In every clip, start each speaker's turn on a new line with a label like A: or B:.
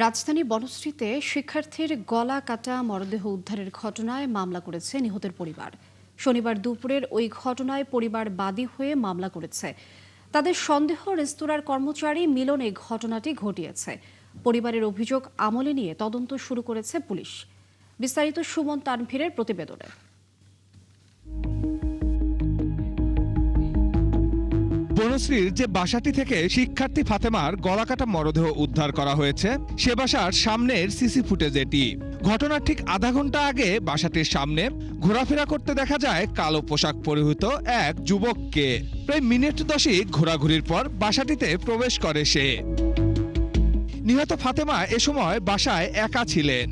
A: রাজধানী বনশ্রীতে শিক্ষার্থীর গলা কাটা মরদেহ উদ্ধারের ঘটনায় মামলা করেছে নিহতের পরিবার। শনিবার দুপুরের ওই ঘটনায় পরিবার বাদী হয়ে মামলা করেছে। তাদের সন্দেহ রেস্তোরাঁর কর্মচারী মিলন এই ঘটনাটি ঘটিয়েছে। পরিবারের অভিযোগ আমলে নিয়ে তদন্ত শুরু করেছে পুলিশ। বিস্তারিত সুমন তানভীরের প্রতিবেদনে।
B: বনশ্রীর যে বাসাটি থেকে শিক্ষার্থী ফাতেমার গলাকাটা মরদেহ উদ্ধার করা হয়েছে সে বাসার সামনের সিসি ফুটেজ এটি। ঘটনার ঠিক আধা ঘন্টা আগে বাসাটির সামনে ঘোরাফেরা করতে দেখা যায় কালো পোশাক পরিহিত এক যুবককে। প্রায় মিনিট 10 ঘোরাঘুরির পর বাসাটিতে প্রবেশ করে সে। নিহত ফাতেমা এ সময় বাসায় একা ছিলেন।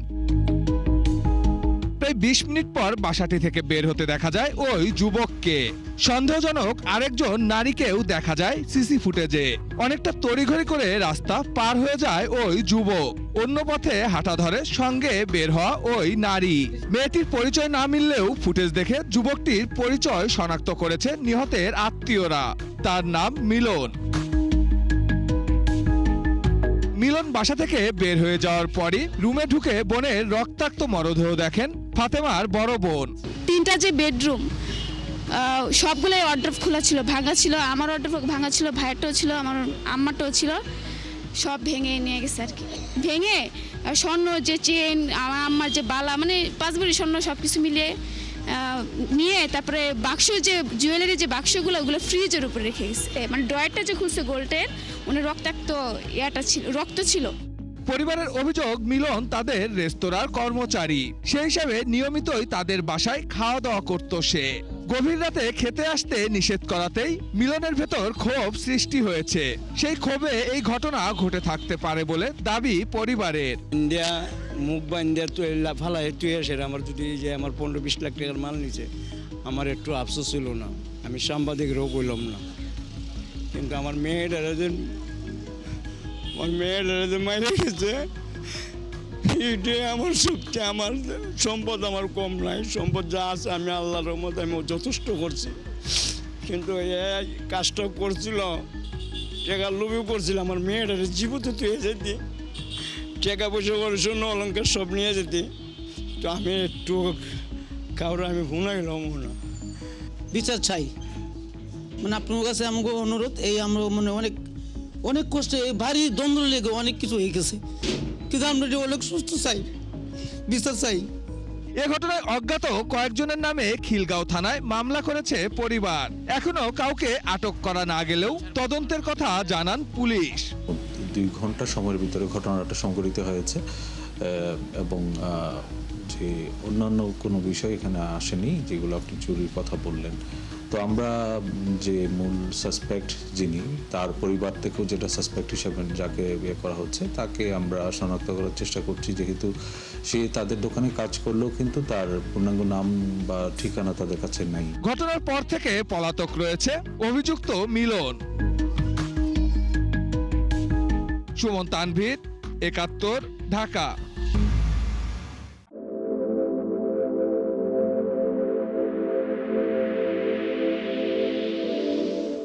B: প্রায় 20 মিনিট পর বাসাটি থেকে বের হতে দেখা যায় ওই যুবককে। সন্দেহজনক আরেকজন নারীকেও দেখা যায় সিসি ফুটেজে। অনেকটা তড়িঘড়ি করে রাস্তা পার হয়ে যায় ওই যুবক। অন্য পথে হাঁটা ধরে সঙ্গে বের হওয়া ওই নারী। মেয়েটির পরিচয় না মিললেও ফুটেজ দেখে যুবকটির পরিচয় শনাক্ত করেছে নিহতের আত্মীয়রা। তার নাম মিলন। মিলন বাসা থেকে বের হয়ে যাওয়ার পরই রুমে ঢুকে বোনের রক্তাক্ত মরদেহ দেখেন ফাতেমার বড় বোন।
C: 3টা যে বেডরুম সবগুলোই ওয়ার্ড্রপ খোলা ছিল, ভাঙা ছিল। আমার ওয়ার্ড্রপ ভাঙা ছিল, ভাইয়েরটাও ছিল, আমার আম্মারটাও ছিল। সব ভেঙে নিয়ে গেছে আর কি। ভেঙে স্বর্ণ যে চেন, আমার আম্মার যে বালা, মানে 5 ভরি স্বর্ণ সব কিছু মিলিয়ে নিয়ে তারপরে বাক্স, যে জুয়েলারি যে বাক্সগুলো, ওগুলো ফ্রিজের উপরে রেখে গেছে। মানে ড্রয়ারটা যে খুলছে গোল্ডের, মানে রক্তাক্ত ইয়াটা ছিল, রক্ত ছিল।
B: পরিবারের অভিযোগ মিলন তাদের রেস্তোরাঁর কর্মচারী। সেই হিসাবে নিয়মিতই তাদের বাসায় খাওয়া দাওয়া করত সে। গভীর রাতে খেতে আসতে নিষেধ করাতেই মিলনের ভেতর ক্ষোভ সৃষ্টি হয়েছে। সেই ক্ষোভে এই ঘটনা ঘটে থাকতে পারে বলে দাবি পরিবারের।
D: ইন্ডিয়া মুখ বা ইন্ডিয়ার তো ফালাই তুই সেটা আমার যদি যে আমার 15-20 লাখ টাকার মাল নিচে, আমার একটু আফসোস ছিল না। আমি সাংবাদিক রোগ হইলাম না, কিন্তু আমার মেয়েটারা যে মাইরে গেছে, এটাই আমার শক্তি। আমার সম্পদ আমার কম নাই, সম্পদ যা আছে আমি আল্লাহর রহমতে আমি যথেষ্ট করছি। কিন্তু এই কাজটা করছিল, টাকার লোভও করছিল। আমার মেয়েটারে জীবিত তুই যেতে, টাকা পয়সা করে শূন্য অলঙ্কার সব নিয়ে যেতে, তো আমি একটু কাউরে আমি ভুনাইলাম না।
E: বিচার চাই, মানে আপনার কাছে আমাকে অনুরোধ। এই আমরা মানে অনেক কষ্টে ভারী দ্বন্দ্ব লেগে অনেক কিছু হয়ে গেছে, কিন্তু আমরা অনেক সুস্থ চাই, বিচার চাই।
B: এ ঘটনায় অজ্ঞাত কয়েকজনের নামে খিলগাঁও থানায় মামলা করেছে পরিবার। এখনো কাউকে আটক করা না গেলেও তদন্তের কথা জানান পুলিশ।
F: 2 ঘন্টা সময়ের ভিতরে ঘটনাটা সংঘটিত হয়েছে এবং যে অন্যান্য কোনো বিষয় এখানে আসেনি, যেগুলো আপনি চুরির কথা বললেন। তো আমরা যে মূল সাসপেক্ট যিনি, তার পরিবার থেকেও যেটা সাসপেক্ট হিসাবে যাকে বিয়ে করা হচ্ছে তাকে আমরা শনাক্ত করার চেষ্টা করছি, যেহেতু সে তাদের দোকানে কাজ করলেও কিন্তু তার পূর্ণাঙ্গ নাম বা ঠিকানা তাদের কাছে নাই।
B: ঘটনার পর থেকে পলাতক রয়েছে অভিযুক্ত মিলন। সুমন তানভীর, 71, ঢাকা।